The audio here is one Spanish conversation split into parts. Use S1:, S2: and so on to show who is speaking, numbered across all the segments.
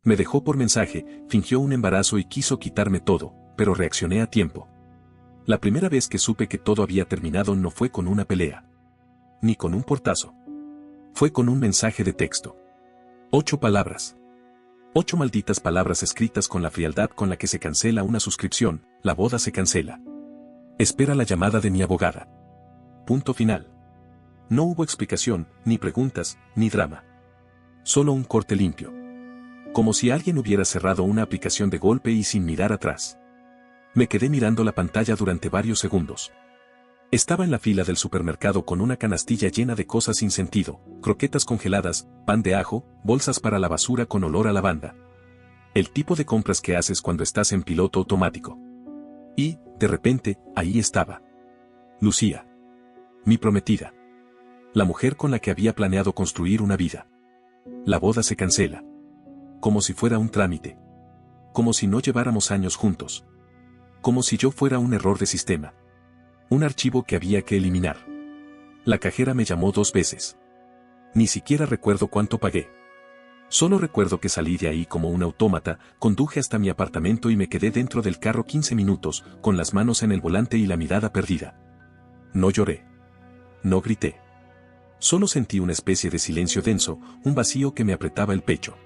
S1: Me dejó por mensaje, fingió un embarazo y quiso quitarme todo, pero reaccioné a tiempo. La primera vez que supe que todo había terminado no fue con una pelea. Ni con un portazo. Fue con un mensaje de texto. 8 palabras. 8 malditas palabras escritas con la frialdad con la que se cancela una suscripción, la boda se cancela. Espera la llamada de mi abogada. Punto final. No hubo explicación, ni preguntas, ni drama. Solo un corte limpio. Como si alguien hubiera cerrado una aplicación de golpe y sin mirar atrás. Me quedé mirando la pantalla durante varios segundos. Estaba en la fila del supermercado con una canastilla llena de cosas sin sentido, croquetas congeladas, pan de ajo, bolsas para la basura con olor a lavanda. El tipo de compras que haces cuando estás en piloto automático. Y, de repente, ahí estaba. Lucía. Mi prometida. La mujer con la que había planeado construir una vida. La boda se cancela. Como si fuera un trámite. Como si no lleváramos años juntos. Como si yo fuera un error de sistema. Un archivo que había que eliminar. La cajera me llamó 2 veces. Ni siquiera recuerdo cuánto pagué. Solo recuerdo que salí de ahí como un autómata, conduje hasta mi apartamento y me quedé dentro del carro 15 minutos, con las manos en el volante y la mirada perdida. No lloré. No grité. Solo sentí una especie de silencio denso, un vacío que me apretaba el pecho.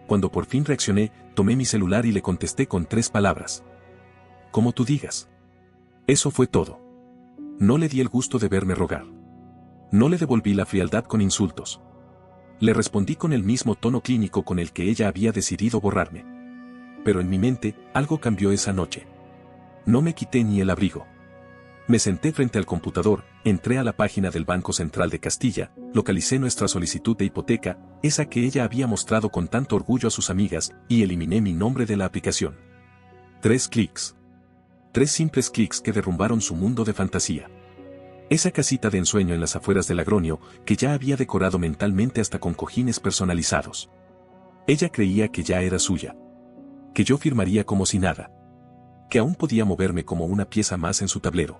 S1: Cuando por fin reaccioné, tomé mi celular y le contesté con 3 palabras. Como tú digas. Eso fue todo. No le di el gusto de verme rogar. No le devolví la frialdad con insultos. Le respondí con el mismo tono clínico con el que ella había decidido borrarme. Pero en mi mente, algo cambió esa noche. No me quité ni el abrigo. Me senté frente al computador, entré a la página del Banco Central de Castilla, localicé nuestra solicitud de hipoteca, esa que ella había mostrado con tanto orgullo a sus amigas, y eliminé mi nombre de la aplicación. 3 clics. 3 simples clics que derrumbaron su mundo de fantasía. Esa casita de ensueño en las afueras del Agronio, que ya había decorado mentalmente hasta con cojines personalizados. Ella creía que ya era suya. Que yo firmaría como si nada. Que aún podía moverme como una pieza más en su tablero.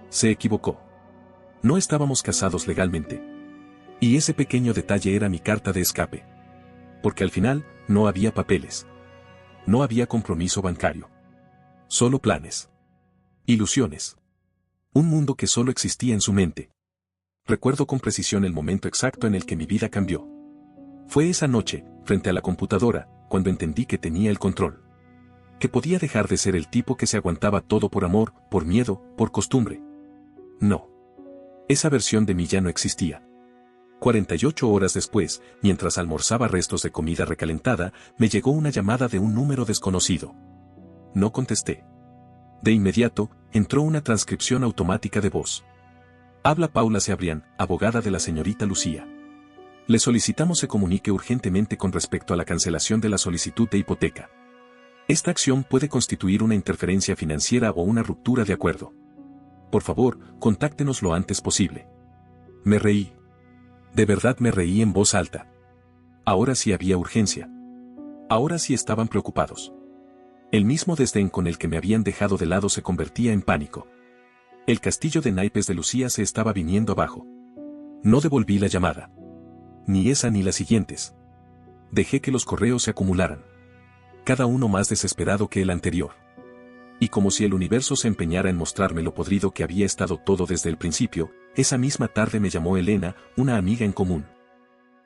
S1: Se equivocó. No estábamos casados legalmente. Y ese pequeño detalle era mi carta de escape. Porque al final, no había papeles. No había compromiso bancario. Solo planes. Ilusiones. Un mundo que solo existía en su mente. Recuerdo con precisión el momento exacto en el que mi vida cambió. Fue esa noche, frente a la computadora, cuando entendí que tenía el control. Que podía dejar de ser el tipo que se aguantaba todo por amor, por miedo, por costumbre. No. Esa versión de mí ya no existía. 48 horas después, mientras almorzaba restos de comida recalentada, me llegó una llamada de un número desconocido. No contesté. De inmediato, entró una transcripción automática de voz. Habla Paula Cebrián, abogada de la señorita Lucía. Le solicitamos se comunique urgentemente con respecto a la cancelación de la solicitud de hipoteca. Esta acción puede constituir una interferencia financiera o una ruptura de acuerdo. Por favor, contáctenos lo antes posible. Me reí. De verdad me reí en voz alta. Ahora sí había urgencia. Ahora sí estaban preocupados. El mismo desdén con el que me habían dejado de lado se convertía en pánico. El castillo de naipes de Lucía se estaba viniendo abajo. No devolví la llamada. Ni esa ni las siguientes. Dejé que los correos se acumularan. Cada uno más desesperado que el anterior. Y como si el universo se empeñara en mostrarme lo podrido que había estado todo desde el principio, esa misma tarde me llamó Elena, una amiga en común.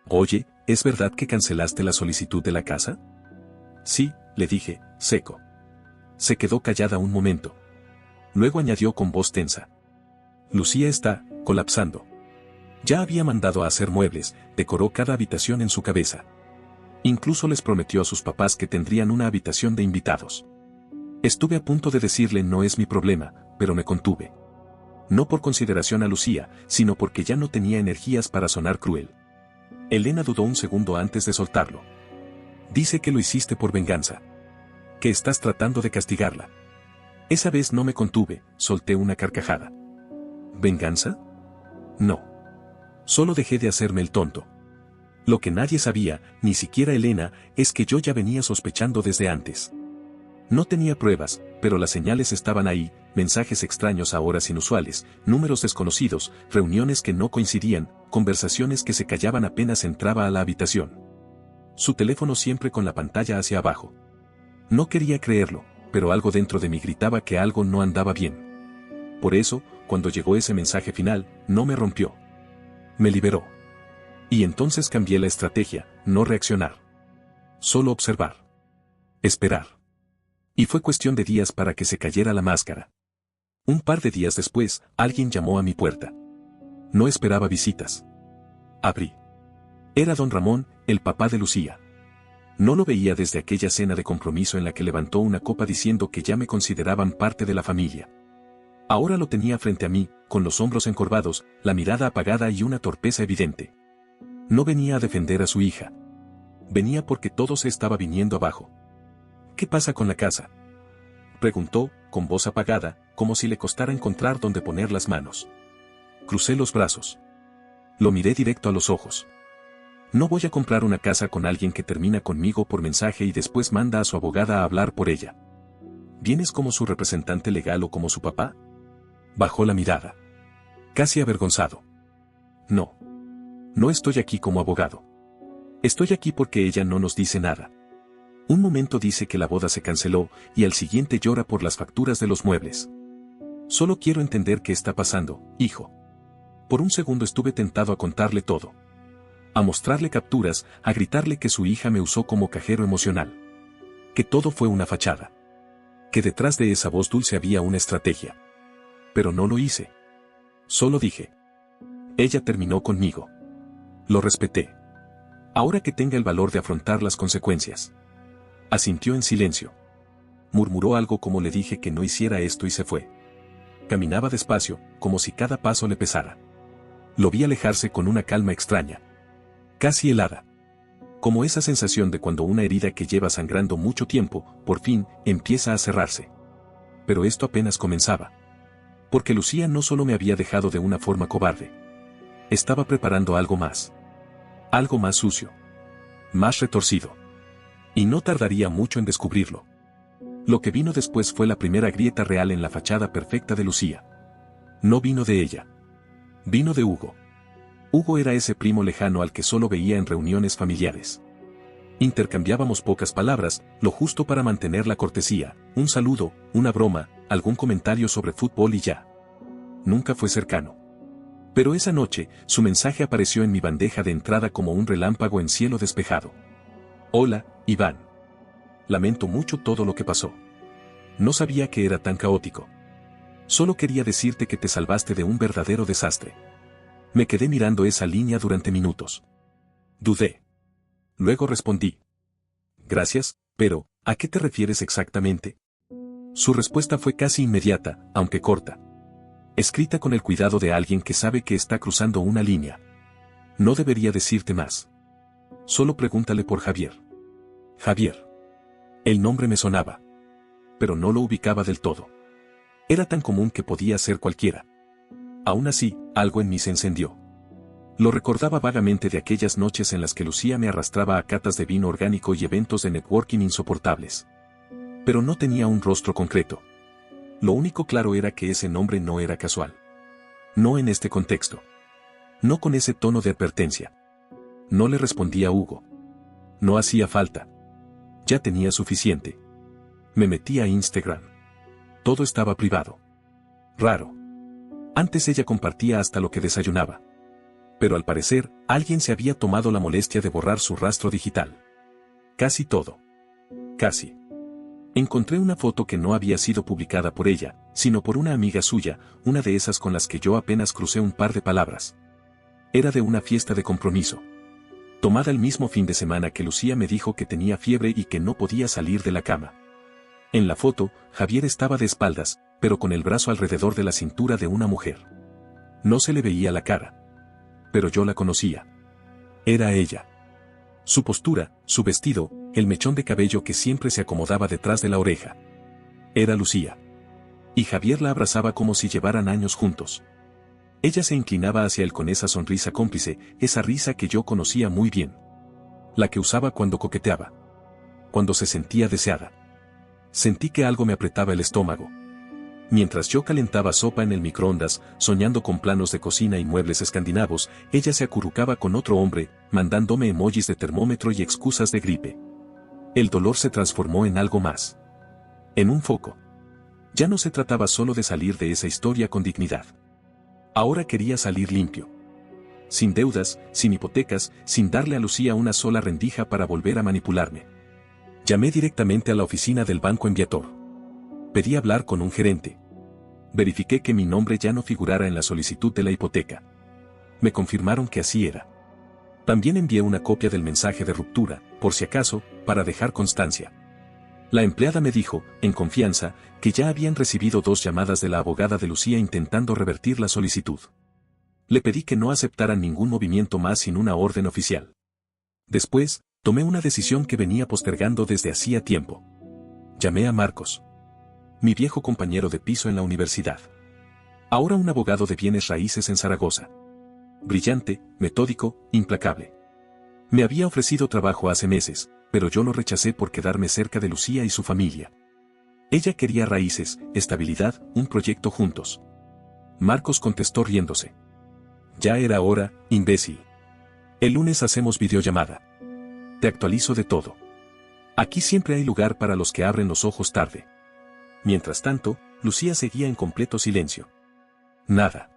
S1: Oye, ¿es verdad que cancelaste la solicitud de la casa? Sí, le dije, seco. Se quedó callada un momento. Luego añadió con voz tensa. Lucía está colapsando. Ya había mandado a hacer muebles, decoró cada habitación en su cabeza. Incluso les prometió a sus papás que tendrían una habitación de invitados. Estuve a punto de decirle no es mi problema, pero me contuve. No por consideración a Lucía, sino porque ya no tenía energías para sonar cruel. Elena dudó un segundo antes de soltarlo. Dice que lo hiciste por venganza. Que estás tratando de castigarla. Esa vez no me contuve, solté una carcajada. ¿Venganza? No. Solo dejé de hacerme el tonto. Lo que nadie sabía, ni siquiera Elena, es que yo ya venía sospechando desde antes. No tenía pruebas, pero las señales estaban ahí, mensajes extraños a horas inusuales, números desconocidos, reuniones que no coincidían, conversaciones que se callaban apenas entraba a la habitación. Su teléfono siempre con la pantalla hacia abajo. No quería creerlo, pero algo dentro de mí gritaba que algo no andaba bien. Por eso, cuando llegó ese mensaje final, no me rompió. Me liberó. Y entonces cambié la estrategia, no reaccionar. Solo observar. Esperar. Y fue cuestión de días para que se cayera la máscara. Un par de días después, alguien llamó a mi puerta. No esperaba visitas. Abrí. Era don Ramón, el papá de Lucía. No lo veía desde aquella cena de compromiso en la que levantó una copa diciendo que ya me consideraban parte de la familia. Ahora lo tenía frente a mí, con los hombros encorvados, la mirada apagada y una torpeza evidente. No venía a defender a su hija. Venía porque todo se estaba viniendo abajo. ¿Qué pasa con la casa?, preguntó, con voz apagada, como si le costara encontrar dónde poner las manos. Crucé los brazos. Lo miré directo a los ojos. No voy a comprar una casa con alguien que termina conmigo por mensaje y después manda a su abogada a hablar por ella. ¿Vienes como su representante legal o como su papá? Bajó la mirada. Casi avergonzado. No. No estoy aquí como abogado. Estoy aquí porque ella no nos dice nada. Un momento dice que la boda se canceló y al siguiente llora por las facturas de los muebles. Solo quiero entender qué está pasando, hijo. Por un segundo estuve tentado a contarle todo. A mostrarle capturas, a gritarle que su hija me usó como cajero emocional. Que todo fue una fachada. Que detrás de esa voz dulce había una estrategia. Pero no lo hice. Solo dije. Ella terminó conmigo. Lo respeté. Ahora que tenga el valor de afrontar las consecuencias. Asintió en silencio. Murmuró algo como le dije que no hiciera esto y se fue. Caminaba despacio, como si cada paso le pesara. Lo vi alejarse con una calma extraña. Casi helada. Como esa sensación de cuando una herida que lleva sangrando mucho tiempo, por fin, empieza a cerrarse. Pero esto apenas comenzaba. Porque Lucía no solo me había dejado de una forma cobarde. Estaba preparando algo más. Algo más sucio. Más retorcido. Y no tardaría mucho en descubrirlo. Lo que vino después fue la primera grieta real en la fachada perfecta de Lucía. No vino de ella. Vino de Hugo. Hugo era ese primo lejano al que solo veía en reuniones familiares. Intercambiábamos pocas palabras, lo justo para mantener la cortesía, un saludo, una broma, algún comentario sobre fútbol y ya. Nunca fue cercano. Pero esa noche, su mensaje apareció en mi bandeja de entrada como un relámpago en cielo despejado. Hola, Iván. Lamento mucho todo lo que pasó. No sabía que era tan caótico. Solo quería decirte que te salvaste de un verdadero desastre. Me quedé mirando esa línea durante minutos. Dudé. Luego respondí. Gracias, pero, ¿a qué te refieres exactamente? Su respuesta fue casi inmediata, aunque corta. Escrita con el cuidado de alguien que sabe que está cruzando una línea. No debería decirte más. Solo pregúntale por Javier. Javier. El nombre me sonaba. Pero no lo ubicaba del todo. Era tan común que podía ser cualquiera. Aún así, algo en mí se encendió. Lo recordaba vagamente de aquellas noches en las que Lucía me arrastraba a catas de vino orgánico y eventos de networking insoportables. Pero no tenía un rostro concreto. Lo único claro era que ese nombre no era casual. No en este contexto. No con ese tono de advertencia. No le respondí a Hugo. No hacía falta. Ya tenía suficiente. Me metí a Instagram. Todo estaba privado. Raro. Antes ella compartía hasta lo que desayunaba. Pero al parecer, alguien se había tomado la molestia de borrar su rastro digital. Casi todo. Casi. Encontré una foto que no había sido publicada por ella, sino por una amiga suya, una de esas con las que yo apenas crucé un par de palabras. Era de una fiesta de compromiso. Tomada el mismo fin de semana que Lucía me dijo que tenía fiebre y que no podía salir de la cama. En la foto, Javier estaba de espaldas, pero con el brazo alrededor de la cintura de una mujer. No se le veía la cara. Pero yo la conocía. Era ella. Su postura, su vestido, el mechón de cabello que siempre se acomodaba detrás de la oreja. Era Lucía. Y Javier la abrazaba como si llevaran años juntos. Ella se inclinaba hacia él con esa sonrisa cómplice, esa risa que yo conocía muy bien. La que usaba cuando coqueteaba. Cuando se sentía deseada. Sentí que algo me apretaba el estómago. Mientras yo calentaba sopa en el microondas, soñando con planos de cocina y muebles escandinavos, ella se acurrucaba con otro hombre, mandándome emojis de termómetro y excusas de gripe. El dolor se transformó en algo más. En un foco. Ya no se trataba solo de salir de esa historia con dignidad. Ahora quería salir limpio. Sin deudas, sin hipotecas, sin darle a Lucía una sola rendija para volver a manipularme. Llamé directamente a la oficina del banco en Viator. Pedí hablar con un gerente. Verifiqué que mi nombre ya no figurara en la solicitud de la hipoteca. Me confirmaron que así era. También envié una copia del mensaje de ruptura, por si acaso, para dejar constancia. La empleada me dijo, en confianza, que ya habían recibido 2 llamadas de la abogada de Lucía intentando revertir la solicitud. Le pedí que no aceptaran ningún movimiento más sin una orden oficial. Después, tomé una decisión que venía postergando desde hacía tiempo. Llamé a Marcos, mi viejo compañero de piso en la universidad. Ahora un abogado de bienes raíces en Zaragoza. Brillante, metódico, implacable. Me había ofrecido trabajo hace meses, pero yo lo rechacé por quedarme cerca de Lucía y su familia. Ella quería raíces, estabilidad, un proyecto juntos. Marcos contestó riéndose. Ya era hora, imbécil. El lunes hacemos videollamada. Te actualizo de todo. Aquí siempre hay lugar para los que abren los ojos tarde. Mientras tanto, Lucía seguía en completo silencio. Nada.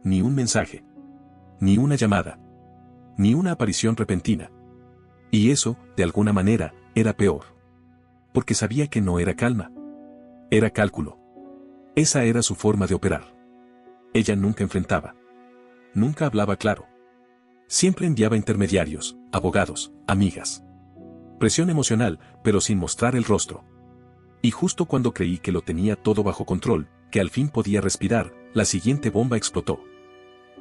S1: Ni un mensaje. Ni una llamada. Ni una aparición repentina. Y eso, de alguna manera, era peor. Porque sabía que no era calma. Era cálculo. Esa era su forma de operar. Ella nunca enfrentaba. Nunca hablaba claro. Siempre enviaba intermediarios, abogados, amigas. Presión emocional, pero sin mostrar el rostro. Y justo cuando creí que lo tenía todo bajo control, que al fin podía respirar, la siguiente bomba explotó.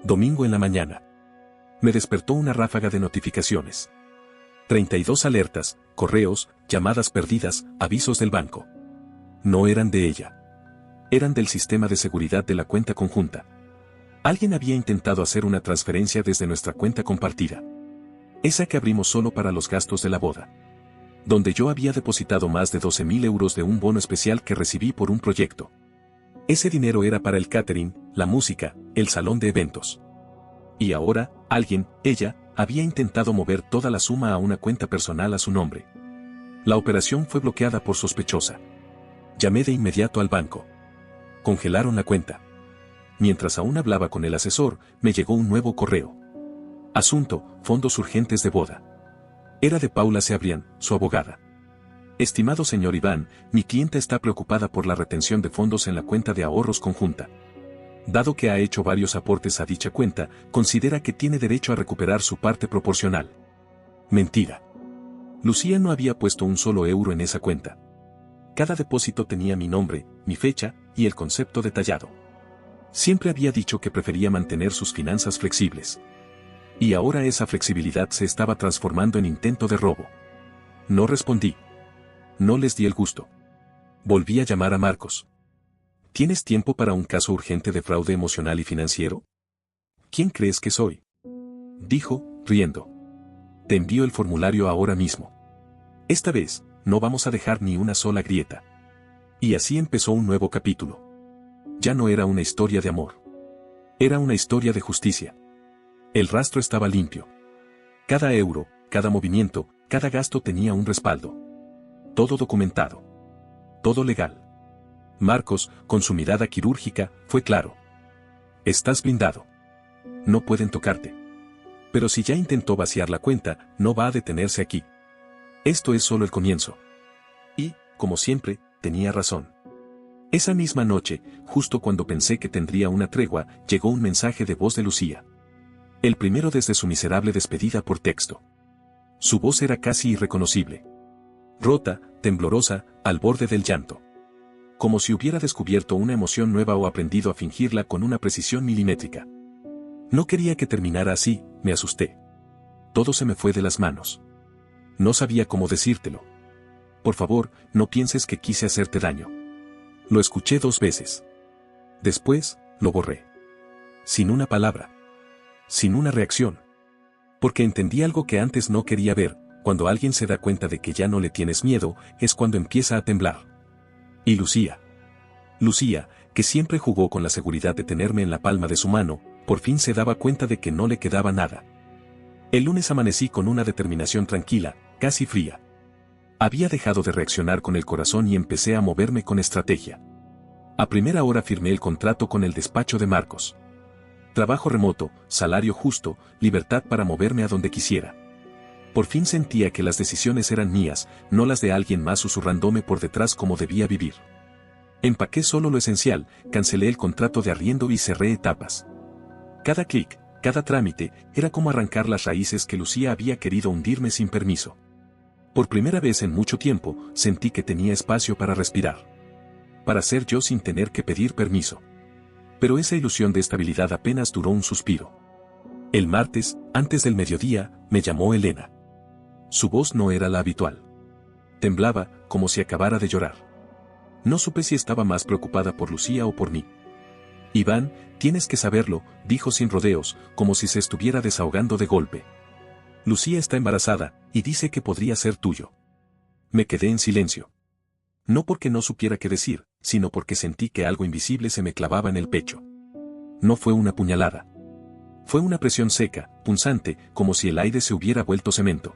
S1: Domingo en la mañana. Me despertó una ráfaga de notificaciones. 32 alertas, correos, llamadas perdidas, avisos del banco. No eran de ella. Eran del sistema de seguridad de la cuenta conjunta. Alguien había intentado hacer una transferencia desde nuestra cuenta compartida. Esa que abrimos solo para los gastos de la boda. Donde yo había depositado más de 12.000 euros de un bono especial que recibí por un proyecto. Ese dinero era para el catering, la música, el salón de eventos. Y ahora, alguien, ella, había intentado mover toda la suma a una cuenta personal a su nombre. La operación fue bloqueada por sospechosa. Llamé de inmediato al banco. Congelaron la cuenta. Mientras aún hablaba con el asesor, me llegó un nuevo correo. Asunto, fondos urgentes de boda. Era de Paula Cebrián, su abogada. Estimado señor Iván, mi clienta está preocupada por la retención de fondos en la cuenta de ahorros conjunta. Dado que ha hecho varios aportes a dicha cuenta, considera que tiene derecho a recuperar su parte proporcional. Mentira. Lucía no había puesto un solo euro en esa cuenta. Cada depósito tenía mi nombre, mi fecha y el concepto detallado. Siempre había dicho que prefería mantener sus finanzas flexibles. Y ahora esa flexibilidad se estaba transformando en intento de robo. No respondí. No les di el gusto. Volví a llamar a Marcos. ¿Tienes tiempo para un caso urgente de fraude emocional y financiero? ¿Quién crees que soy? Dijo, riendo. Te envío el formulario ahora mismo. Esta vez, no vamos a dejar ni una sola grieta. Y así empezó un nuevo capítulo. Ya no era una historia de amor. Era una historia de justicia. El rastro estaba limpio. Cada euro, cada movimiento, cada gasto tenía un respaldo. Todo documentado. Todo legal. Marcos, con su mirada quirúrgica, fue claro. Estás blindado. No pueden tocarte. Pero si ya intentó vaciar la cuenta, no va a detenerse aquí. Esto es solo el comienzo. Y, como siempre, tenía razón. Esa misma noche, justo cuando pensé que tendría una tregua, llegó un mensaje de voz de Lucía. El primero desde su miserable despedida por texto. Su voz era casi irreconocible. Rota, temblorosa, al borde del llanto. Como si hubiera descubierto una emoción nueva o aprendido a fingirla con una precisión milimétrica. No quería que terminara así, me asusté. Todo se me fue de las manos. No sabía cómo decírtelo. Por favor, no pienses que quise hacerte daño. Lo escuché 2 veces. Después, lo borré. Sin una palabra. Sin una reacción. Porque entendí algo que antes no quería ver, cuando alguien se da cuenta de que ya no le tienes miedo, es cuando empieza a temblar. Y Lucía. Lucía, que siempre jugó con la seguridad de tenerme en la palma de su mano, por fin se daba cuenta de que no le quedaba nada. El lunes amanecí con una determinación tranquila, casi fría. Había dejado de reaccionar con el corazón y empecé a moverme con estrategia. A primera hora firmé el contrato con el despacho de Marcos. Trabajo remoto, salario justo, libertad para moverme a donde quisiera. Por fin sentía que las decisiones eran mías, no las de alguien más susurrándome por detrás cómo debía vivir. Empaqué solo lo esencial, cancelé el contrato de arriendo y cerré etapas. Cada clic, cada trámite, era como arrancar las raíces que Lucía había querido hundirme sin permiso. Por primera vez en mucho tiempo, sentí que tenía espacio para respirar. Para ser yo sin tener que pedir permiso. Pero esa ilusión de estabilidad apenas duró un suspiro. El martes, antes del mediodía, me llamó Elena. Su voz no era la habitual. Temblaba, como si acabara de llorar. No supe si estaba más preocupada por Lucía o por mí. Iván, tienes que saberlo, dijo sin rodeos, como si se estuviera desahogando de golpe. Lucía está embarazada, y dice que podría ser tuyo. Me quedé en silencio. No porque no supiera qué decir, sino porque sentí que algo invisible se me clavaba en el pecho. No fue una puñalada. Fue una presión seca, punzante, como si el aire se hubiera vuelto cemento.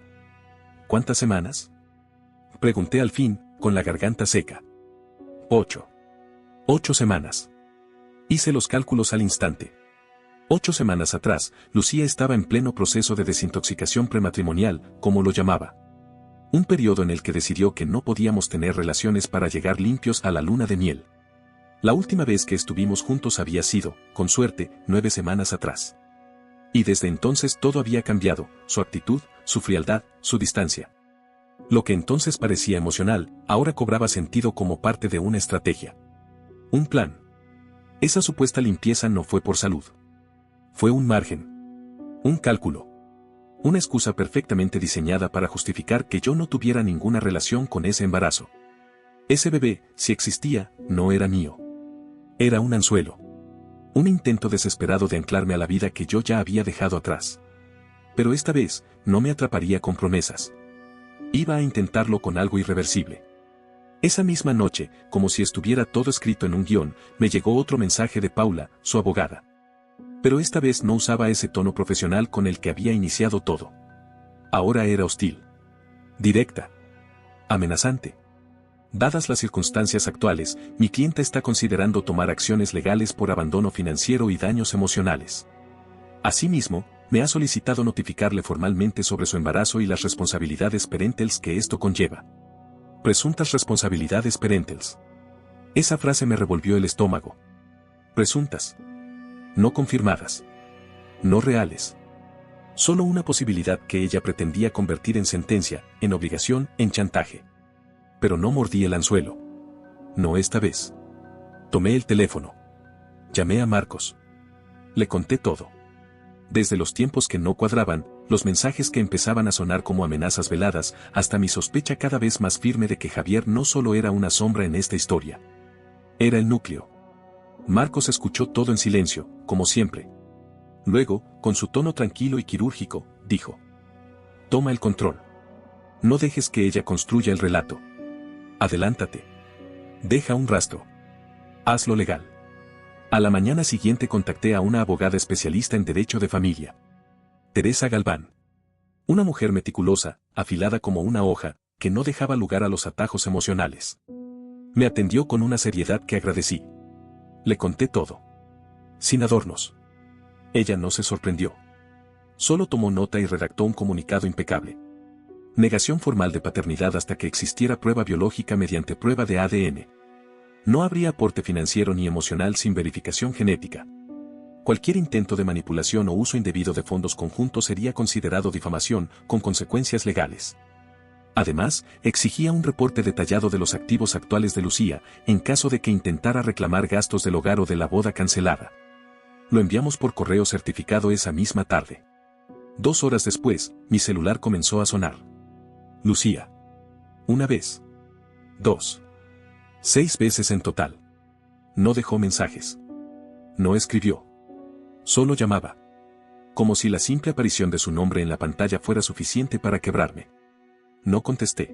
S1: ¿Cuántas semanas? Pregunté al fin, con la garganta seca. 8. 8 semanas. Hice los cálculos al instante. 8 semanas atrás, Lucía estaba en pleno proceso de desintoxicación prematrimonial, como lo llamaba. Un periodo en el que decidió que no podíamos tener relaciones para llegar limpios a la luna de miel. La última vez que estuvimos juntos había sido, con suerte, 9 semanas atrás. Y desde entonces todo había cambiado, su actitud, su frialdad, su distancia. Lo que entonces parecía emocional, ahora cobraba sentido como parte de una estrategia. Un plan. Esa supuesta limpieza no fue por salud. Fue un margen. Un cálculo. Una excusa perfectamente diseñada para justificar que yo no tuviera ninguna relación con ese embarazo. Ese bebé, si existía, no era mío. Era un anzuelo. Un intento desesperado de anclarme a la vida que yo ya había dejado atrás. Pero esta vez, no me atraparía con promesas. Iba a intentarlo con algo irreversible. Esa misma noche, como si estuviera todo escrito en un guión, me llegó otro mensaje de Paula, su abogada. Pero esta vez no usaba ese tono profesional con el que había iniciado todo. Ahora era hostil. Directa. Amenazante. Dadas las circunstancias actuales, mi clienta está considerando tomar acciones legales por abandono financiero y daños emocionales. Asimismo, me ha solicitado notificarle formalmente sobre su embarazo y las responsabilidades parentales que esto conlleva. Presuntas responsabilidades parentales. Esa frase me revolvió el estómago. Presuntas. No confirmadas. No reales. Solo una posibilidad que ella pretendía convertir en sentencia, en obligación, en chantaje. Pero no mordí el anzuelo. No esta vez. Tomé el teléfono. Llamé a Marcos. Le conté todo. Desde los tiempos que no cuadraban, los mensajes que empezaban a sonar como amenazas veladas, hasta mi sospecha cada vez más firme de que Javier no solo era una sombra en esta historia. Era el núcleo. Marcos escuchó todo en silencio, como siempre. Luego, con su tono tranquilo y quirúrgico, dijo: toma el control. No dejes que ella construya el relato. Adelántate. Deja un rastro. Hazlo legal. A la mañana siguiente contacté a una abogada especialista en derecho de familia. Teresa Galván. Una mujer meticulosa, afilada como una hoja, que no dejaba lugar a los atajos emocionales. Me atendió con una seriedad que agradecí. Le conté todo. Sin adornos. Ella no se sorprendió. Solo tomó nota y redactó un comunicado impecable. Negación formal de paternidad hasta que existiera prueba biológica mediante prueba de ADN. No habría aporte financiero ni emocional sin verificación genética. Cualquier intento de manipulación o uso indebido de fondos conjuntos sería considerado difamación, con consecuencias legales. Además, exigía un reporte detallado de los activos actuales de Lucía, en caso de que intentara reclamar gastos del hogar o de la boda cancelada. Lo enviamos por correo certificado esa misma tarde. 2 horas después, mi celular comenzó a sonar. Lucía. 1 vez. 2. 6 veces en total. No dejó mensajes. No escribió. Solo llamaba. Como si la simple aparición de su nombre en la pantalla fuera suficiente para quebrarme. No contesté.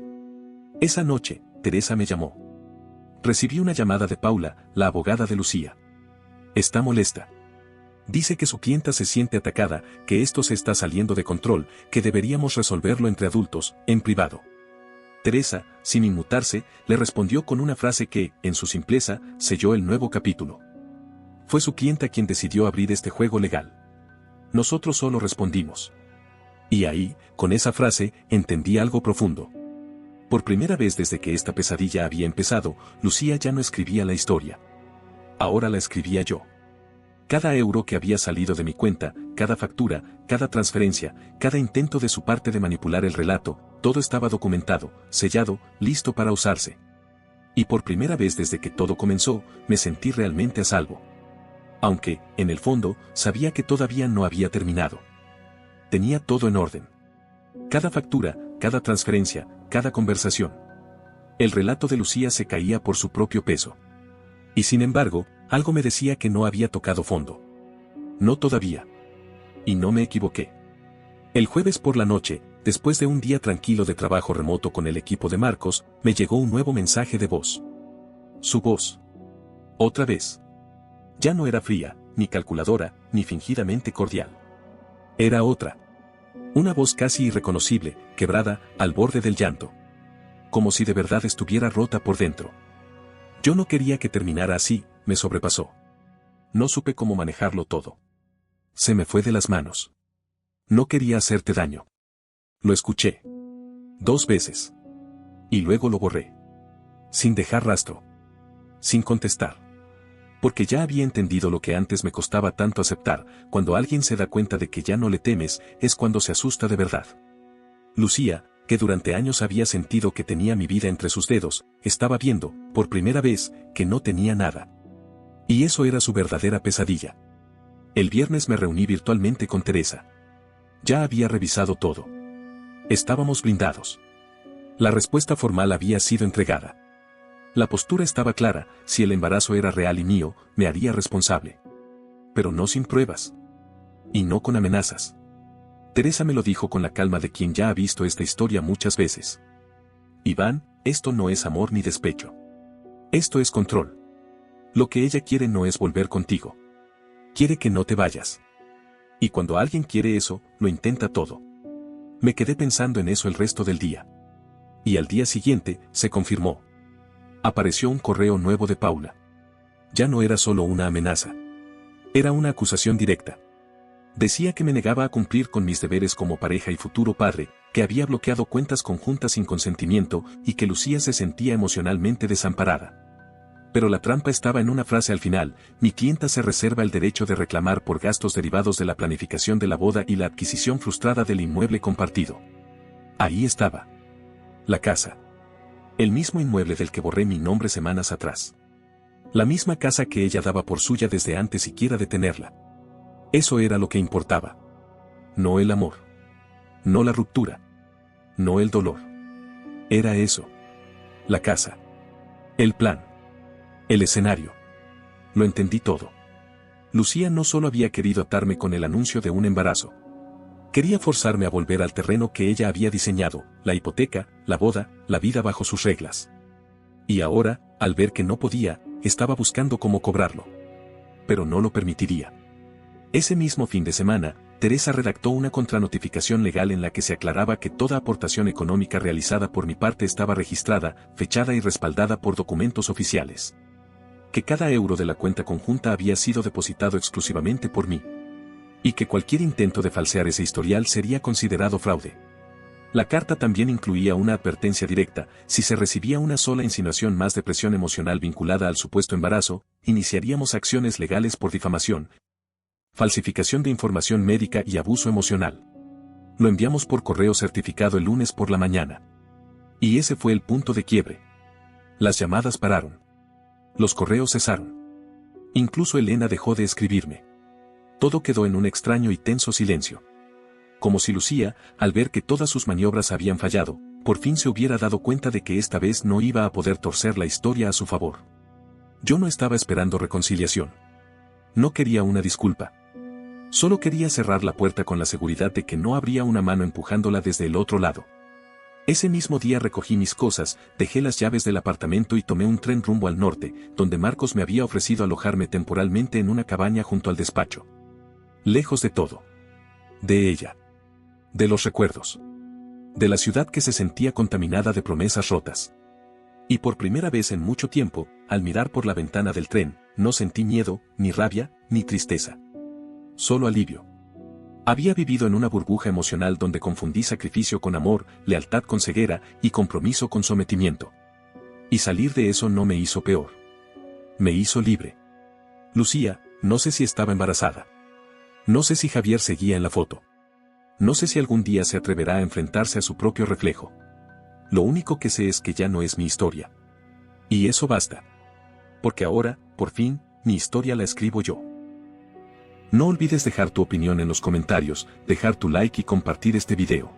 S1: Esa noche, Teresa me llamó. Recibí una llamada de Paula, la abogada de Lucía. Está molesta. Dice que su clienta se siente atacada, que esto se está saliendo de control, que deberíamos resolverlo entre adultos, en privado. Teresa, sin inmutarse, le respondió con una frase que, en su simpleza, selló el nuevo capítulo. Fue su clienta quien decidió abrir este juego legal. Nosotros solo respondimos. Y ahí, con esa frase, entendí algo profundo. Por primera vez desde que esta pesadilla había empezado, Lucía ya no escribía la historia. Ahora la escribía yo. Cada euro que había salido de mi cuenta, cada factura, cada transferencia, cada intento de su parte de manipular el relato, todo estaba documentado, sellado, listo para usarse. Y por primera vez desde que todo comenzó, me sentí realmente a salvo. Aunque, en el fondo, sabía que todavía no había terminado. Tenía todo en orden. Cada factura, cada transferencia, cada conversación. El relato de Lucía se caía por su propio peso. Y sin embargo, algo me decía que no había tocado fondo. No todavía. Y no me equivoqué. El jueves por la noche, después de un día tranquilo de trabajo remoto con el equipo de Marcos, me llegó un nuevo mensaje de voz. Su voz. Otra vez. Ya no era fría, ni calculadora, ni fingidamente cordial. Era otra. Una voz casi irreconocible, quebrada, al borde del llanto. Como si de verdad estuviera rota por dentro. Yo no quería que terminara así, me sobrepasó. No supe cómo manejarlo todo. Se me fue de las manos. No quería hacerte daño. Lo escuché. 2 veces. Y luego lo borré. Sin dejar rastro. Sin contestar. Porque ya había entendido lo que antes me costaba tanto aceptar, cuando alguien se da cuenta de que ya no le temes, es cuando se asusta de verdad. Lucía, que durante años había sentido que tenía mi vida entre sus dedos, estaba viendo, por primera vez, que no tenía nada. Y eso era su verdadera pesadilla. El viernes me reuní virtualmente con Teresa. Ya había revisado todo. Estábamos blindados. La respuesta formal había sido entregada. La postura estaba clara, si el embarazo era real y mío, me haría responsable. Pero no sin pruebas. Y no con amenazas. Teresa me lo dijo con la calma de quien ya ha visto esta historia muchas veces. Iván, esto no es amor ni despecho. Esto es control. Lo que ella quiere no es volver contigo. Quiere que no te vayas. Y cuando alguien quiere eso, lo intenta todo. Me quedé pensando en eso el resto del día. Y al día siguiente, se confirmó. Apareció un correo nuevo de Paula. Ya no era solo una amenaza. Era una acusación directa. Decía que me negaba a cumplir con mis deberes como pareja y futuro padre, que había bloqueado cuentas conjuntas sin consentimiento y que Lucía se sentía emocionalmente desamparada. Pero la trampa estaba en una frase al final: mi clienta se reserva el derecho de reclamar por gastos derivados de la planificación de la boda y la adquisición frustrada del inmueble compartido. Ahí estaba. La casa. El mismo inmueble del que borré mi nombre semanas atrás. La misma casa que ella daba por suya desde antes siquiera de tenerla. Eso era lo que importaba. No el amor. No la ruptura. No el dolor. Era eso. La casa. El plan. El escenario. Lo entendí todo. Lucía no solo había querido atarme con el anuncio de un embarazo. Quería forzarme a volver al terreno que ella había diseñado, la hipoteca, la boda, la vida bajo sus reglas. Y ahora, al ver que no podía, estaba buscando cómo cobrarlo. Pero no lo permitiría. Ese mismo fin de semana, Teresa redactó una contranotificación legal en la que se aclaraba que toda aportación económica realizada por mi parte estaba registrada, fechada y respaldada por documentos oficiales. Que cada euro de la cuenta conjunta había sido depositado exclusivamente por mí. Y que cualquier intento de falsear ese historial sería considerado fraude. La carta también incluía una advertencia directa: si se recibía una sola insinuación más de presión emocional vinculada al supuesto embarazo, iniciaríamos acciones legales por difamación, falsificación de información médica y abuso emocional. Lo enviamos por correo certificado el lunes por la mañana. Y ese fue el punto de quiebre. Las llamadas pararon. Los correos cesaron. Incluso Elena dejó de escribirme. Todo quedó en un extraño y tenso silencio. Como si Lucía, al ver que todas sus maniobras habían fallado, por fin se hubiera dado cuenta de que esta vez no iba a poder torcer la historia a su favor. Yo no estaba esperando reconciliación. No quería una disculpa. Solo quería cerrar la puerta con la seguridad de que no habría una mano empujándola desde el otro lado. Ese mismo día recogí mis cosas, dejé las llaves del apartamento y tomé un tren rumbo al norte, donde Marcos me había ofrecido alojarme temporalmente en una cabaña junto al despacho. Lejos de todo. De ella. De los recuerdos. De la ciudad que se sentía contaminada de promesas rotas. Y por primera vez en mucho tiempo, al mirar por la ventana del tren, no sentí miedo, ni rabia, ni tristeza. Solo alivio. Había vivido en una burbuja emocional donde confundí sacrificio con amor, lealtad con ceguera y compromiso con sometimiento. Y salir de eso no me hizo peor. Me hizo libre. Lucía, no sé si estaba embarazada. No sé si Javier seguía en la foto. No sé si algún día se atreverá a enfrentarse a su propio reflejo. Lo único que sé es que ya no es mi historia. Y eso basta. Porque ahora, por fin, mi historia la escribo yo. No olvides dejar tu opinión en los comentarios, dejar tu like y compartir este video.